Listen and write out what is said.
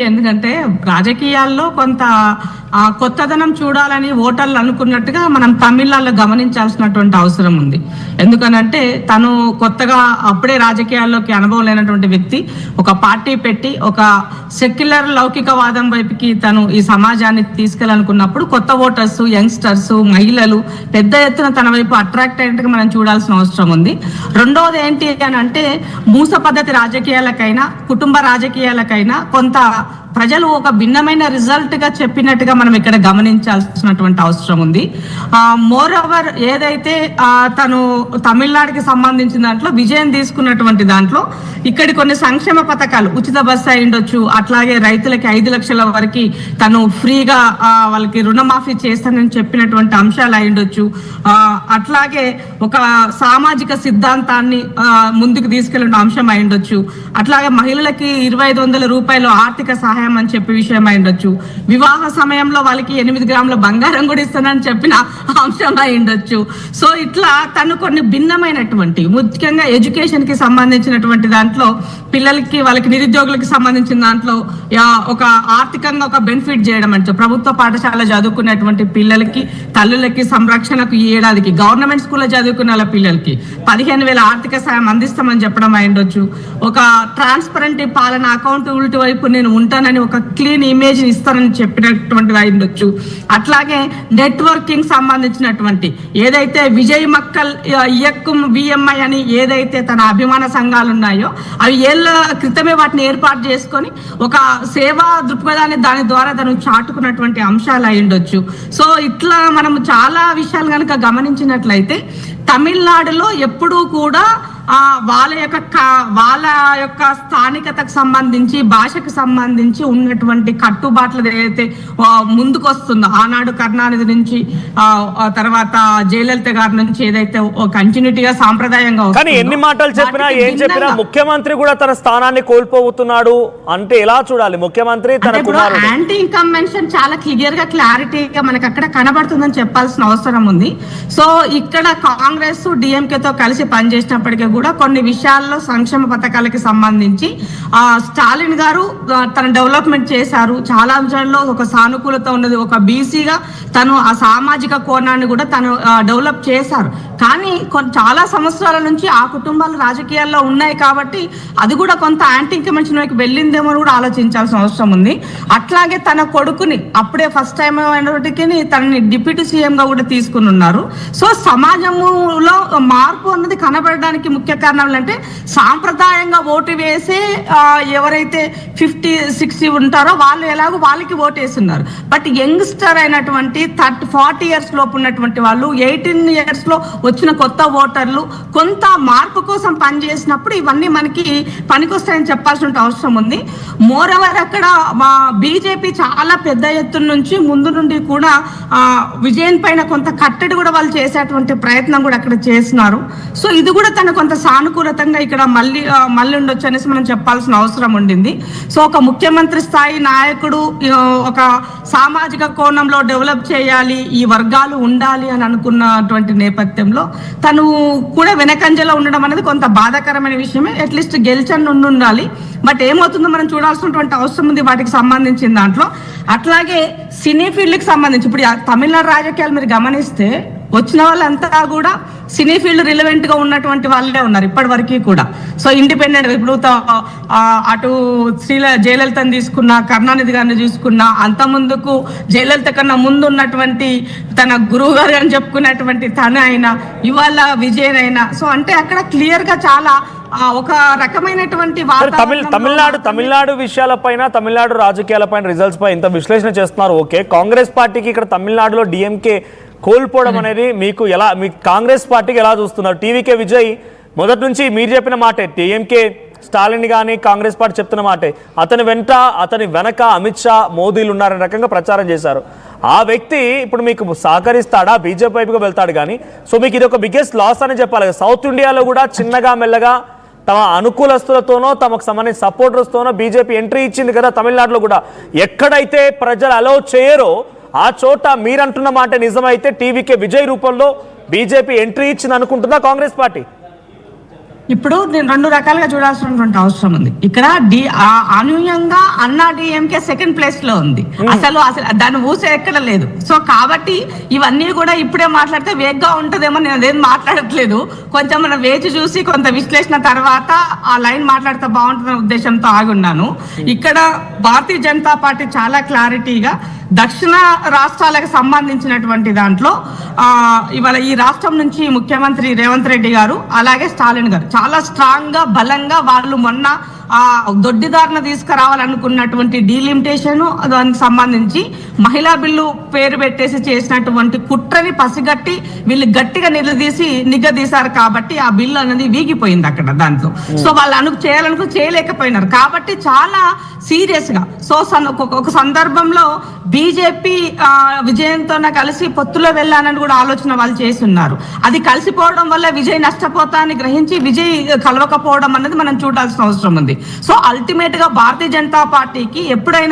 ఎందుకంటే రాజకీయాల్లో కొంత కొత్తదనం చూడాలని ఓటర్లు అనుకున్నట్టుగా మనం తమిళనాడులో గమనించాల్సినటువంటి అవసరం ఉంది. ఎందుకనంటే తను కొత్తగా అప్పుడే రాజకీయాల్లోకి అనుభవం లేనటువంటి వ్యక్తి ఒక పార్టీ పెట్టి ఒక సెక్యులర్ లౌకికవాదం వైపుకి తను ఈ సమాజాన్ని తీసుకెళ్ళాలనుకున్నప్పుడు కొత్త ఓటర్స్, యంగ్స్టర్స్, మహిళలు పెద్ద ఎత్తున తన వైపు అట్రాక్ట్ అయ్యేట్టుగా మనం చూడాల్సిన అవసరం ఉంది. రెండవది ఏంటి అని అంటే మూస పద్ధతి రాజకీయాలకైనా కుటుంబ రాజకీయాలకైనా కొంత ప్రజలు ఒక భిన్నమైన రిజల్ట్ గా చెప్పినట్టుగా మనం ఇక్కడ గమనించాల్సినటువంటి అవసరం ఉంది. మోర్ ఓవర్ ఏదైతే తను తమిళనాడుకి సంబంధించిన దాంట్లో విజయం తీసుకున్నటువంటి దాంట్లో ఇక్కడి కొన్ని సంక్షేమ పథకాలు ఉచిత బస్సు అయి ఉండొచ్చు, అట్లాగే రైతులకి 5 లక్షల వరకు తను ఫ్రీగా వాళ్ళకి రుణమాఫీ చేస్తానని చెప్పినటువంటి అంశాలు అయి ఉండొచ్చు, అట్లాగే ఒక సామాజిక సిద్ధాంతాన్ని ముందుకు తీసుకెళ్లిన అంశం అయి ఉండొచ్చు, అట్లాగే మహిళలకి 2500 రూపాయలు ఆర్థిక సహాయం అని చెప్పే విషయం అయి ఉండొచ్చు, వివాహ సమయంలో వాళ్ళకి 8 గ్రాముల బంగారం కూడా ఇస్తానని చెప్పిన అంశం అయి ఉండొచ్చు. సో ఇట్లా తను కొన్ని భిన్నమైనటువంటి ముఖ్యంగా ఎడ్యుకేషన్ కి సంబంధించినటువంటి దాంట్లో పిల్లలకి వాళ్ళకి నిరుద్యోగులకి సంబంధించిన దాంట్లో ఒక ఆర్థికంగా ఒక బెనిఫిట్ చేయడం అంటే ప్రభుత్వ పాఠశాల చదువుకునేటువంటి పిల్లలకి తల్లులకి సంరక్షణకు ఈ ఏడాదికి గవర్నమెంట్ స్కూల్లో చదువుకునే వాళ్ళ పిల్లలకి 15,000 ఆర్థిక సాయం అందిస్తామని చెప్పడం అయి ఉండొచ్చు, ఒక ట్రాన్స్పరెంట్ పాలన అకౌంటబిలిటీ వైపు నేను ఉంటానని ఒక క్లీన్ ఇమేజ్ ఇస్తానని చెప్పినటువంటిది అయి ఉండొచ్చు. అట్లాగే నెట్వర్కింగ్ సంబంధించినటువంటి ఏదైతే విజయ్ మక్కల్ ఇయక్కుం విఎంఐ అని ఏదైతే తన అభిమాన సంఘాలు ఉన్నాయో అవి ఏళ్ళ క్రితమే వాటిని ఏర్పాటు చేసుకొని ఒక సేవా దృక్పథాన్ని దాని ద్వారా తను చాటుకున్నటువంటి అంశాలు అయి ఉండొచ్చు. సో ఇట్లా మనం చాలా విషయాలు కనుక గమనించినట్లయితే తమిళనాడులో ఎప్పుడూ కూడా వాళ్ళ యొక్క స్థానికతకు సంబంధించి భాషకు సంబంధించి ఉన్నటువంటి కట్టుబాట్లు ఏదైతే ముందుకు వస్తుందో ఆనాడు కరుణానిధి నుంచి తర్వాత జయలలిత గారి నుంచి ఏదైతే కంటిన్యూటీగా సాంప్రదాయంగా కానీ ఎన్ని మాటలు చెప్పినా ఏం చెప్పినా ముఖ్యమంత్రి కూడా తన స్థానాన్ని కోల్పోతున్నాడు అంటే ఎలా చూడాలి? ముఖ్యమంత్రి యాంటీ ఇన్కంబెన్షన్ చాలా క్లియర్ గా క్లారిటీగా మనకి అక్కడ కనబడుతుందని చెప్పాల్సిన అవసరం ఉంది. సో ఇక్కడ కాంగ్రెస్ డిఎంకేతో కలిసి పనిచేసినప్పటికీ కూడా కొన్ని విషయాల్లో సంక్షేమ పథకాలకి సంబంధించి స్టాలిన్ గారు తన డెవలప్మెంట్ చేశారు. చాలా అంశాల్లో ఒక సానుకూలత ఉన్నది. ఒక బీసీగా తను ఆ సామాజిక కోణాన్ని కూడా తను డెవలప్ చేశారు. కానీ చాలా సంవత్సరాల నుంచి ఆ కుటుంబాలు రాజకీయాల్లో ఉన్నాయి కాబట్టి అది కూడా కొంత యాంటీ ఇన్కంబెన్షన్ వైపు వెళ్ళిందేమో కూడా ఆలోచించాల్సిన అవసరం ఉంది. అట్లాగే తన కొడుకుని అప్పుడే ఫస్ట్ టైం అయినప్పటికీ తనని డిప్యూటీ సీఎం గా కూడా తీసుకుని ఉన్నారు. సో సమాజంలో మార్పు అన్నది కనబడడానికి ముఖ్య కారణాలు అంటే సాంప్రదాయంగా ఓటు వేసే ఎవరైతే 50-60 ఉంటారో వాళ్ళు ఎలాగో వాళ్ళకి ఓటు వేస్తున్నారు. బట్ యంగ్స్టర్ అయినటువంటి 40 ఇయర్స్ లోపు ఉన్నటువంటి వాళ్ళు 18 ఇయర్స్ లో వచ్చిన కొత్త ఓటర్లు కొంత మార్పు కోసం పనిచేసినప్పుడు ఇవన్నీ మనకి పనికొస్తాయని చెప్పాల్సిన అవసరం ఉంది. మోర్ ఓవర్ అక్కడ బీజేపీ చాలా పెద్ద ఎత్తున నుంచి ముందు నుండి కూడా విజయం పైన కొంత కట్టడి కూడా వాళ్ళు చేసేటువంటి ప్రయత్నం కూడా అక్కడ చేస్తున్నారు. సో ఇది కూడా తన కొంత సానుకూలతంగా ఇక్కడ మళ్ళీ ఉండొచ్చు అనేసి మనం చెప్పాల్సిన అవసరం ఉండింది. సో ఒక ముఖ్యమంత్రి స్థాయి నాయకుడు ఒక సామాజిక కోణంలో డెవలప్ చేయాలి, ఈ వర్గాలు ఉండాలి అని అనుకున్నటువంటి నేపథ్యంలో తను కూడా వెనకంజలో ఉండడం అనేది కొంత బాధాకరమైన విషయమే. అట్లీస్ట్ గెలిచని ఉండాలి. బట్ ఏమవుతుందో మనం చూడాల్సినటువంటి అవసరం ఉంది వాటికి సంబంధించిన దాంట్లో. అట్లాగే సినీ ఫీల్డ్కి సంబంధించి ఇప్పుడు తమిళనాడు రాజకీయాలు మీరు గమనిస్తే వచ్చిన వాళ్ళంతా కూడా సినీ ఫీల్డ్ రిలవెంట్ గా ఉన్నటువంటి వాళ్ళే ఉన్నారు ఇప్పటి వరకు కూడా. సో ఇండిపెండెంట్ ఇప్పుడు అటు జయలలితని తీసుకున్నా, కరుణానిధి గారిని తీసుకున్నా, అంత ముందుకు జయలలిత కన్నా ముందు ఉన్నటువంటి తన గురువు గారు అని చెప్పుకున్నటువంటి తన అయినా ఇవాళ విజయన్ అయినా. సో అంటే అక్కడ క్లియర్ గా చాలా ఒక రకమైనటువంటి తమిళనాడు విషయాలపైన తమిళనాడు రాజకీయాలపైన రిజల్ట్స్ పై ఇంత విశ్లేషణ చేస్తున్నారు. ఓకే, కాంగ్రెస్ పార్టీకి ఇక్కడ తమిళనాడులో డిఎంకే కోల్పోవడం అనేది మీకు ఎలా, మీ కాంగ్రెస్ పార్టీకి ఎలా చూస్తున్నారు? టీవీకే విజయ్ మొదటి నుంచి మీరు చెప్పిన మాటే, టీఎంకే స్టాలిన్ కానీ కాంగ్రెస్ పార్టీ చెప్తున్న మాటే, అతని వెనక అమిత్ షా మోదీలు ఉన్నారనే రకంగా ప్రచారం చేశారు. ఆ వ్యక్తి ఇప్పుడు మీకు సహకరిస్తాడా? బీజేపీ వైపుగా వెళ్తాడు కానీ. సో మీకు ఇది ఒక బిగ్గెస్ట్ లాస్ అని చెప్పాలి. సౌత్ ఇండియాలో కూడా చిన్నగా మెల్లగా తమ అనుకూలస్తులతోనో తమకు సంబంధించిన సపోర్టర్స్తోనో బీజేపీ ఎంట్రీ ఇచ్చింది కదా. తమిళనాడులో కూడా ఎక్కడైతే ప్రజలు అలౌ చేయరో ఆ చోట మీరంటున్న మాట నిజమైతే టీవీకే విజయ్ రూపంలో బీజేపీ ఎంట్రీ ఇచ్చింది అనుకుంటుందా కాంగ్రెస్ పార్టీ? ఇప్పుడు నేను రెండు రకాలుగా చూడాల్సినటువంటి అవసరం ఉంది. ఇక్కడ అనూహ్యంగా అన్నా డిఎంకే సెకండ్ ప్లేస్ లో ఉంది. అసలు దాన్ని ఊసే ఎక్కడ లేదు. సో కాబట్టి ఇవన్నీ కూడా ఇప్పుడే మాట్లాడితే వేగ్గా ఉంటదేమో, నేను అదేం మాట్లాడట్లేదు. కొంచెం మనం వేచి చూసి కొంత విశ్లేషణ తర్వాత ఆ లైన్ మాట్లాడితే బాగుంటుందనే ఉద్దేశంతో ఆగున్నాను. ఇక్కడ భారతీయ జనతా పార్టీ చాలా క్లారిటీగా దక్షిణ రాష్ట్రాలకు సంబంధించినటువంటి దాంట్లో ఇవాళ ఈ రాష్ట్రం నుంచి ముఖ్యమంత్రి రేవంత్ రెడ్డి గారు అలాగే స్టాలిన్ గారు చాలా స్ట్రాంగ్ గా బలంగా వాళ్ళు మొన్న దొడ్డిదారిన తీసుకురావాలనుకున్నటువంటి డీలిమిటేషన్ దానికి సంబంధించి మహిళా బిల్లు పేరు పెట్టేసి చేసినటువంటి కుట్రని పసిగట్టి వీళ్ళు గట్టిగా నిగదీశారు. కాబట్టి ఆ బిల్లు అనేది వీగిపోయింది అక్కడ దాంట్లో. సో వాళ్ళు చేయలేకపోయినారు. కాబట్టి చాలా సీరియస్ గా ఒక సందర్భంలో బీజేపీ విజయంతో కలిసి పొత్తులో వెళ్ళాలని కూడా ఆలోచన వాళ్ళు చేసి ఉన్నారు. అది కలిసిపోవడం వల్ల విజయ్ నష్టపోతా అని గ్రహించి విజయ్ కలవకపోవడం అనేది మనం చూడాల్సిన అవసరం ఉంది. సో అల్టిమేట్ గా భారతీయ జనతా పార్టీకి ఎప్పుడైనా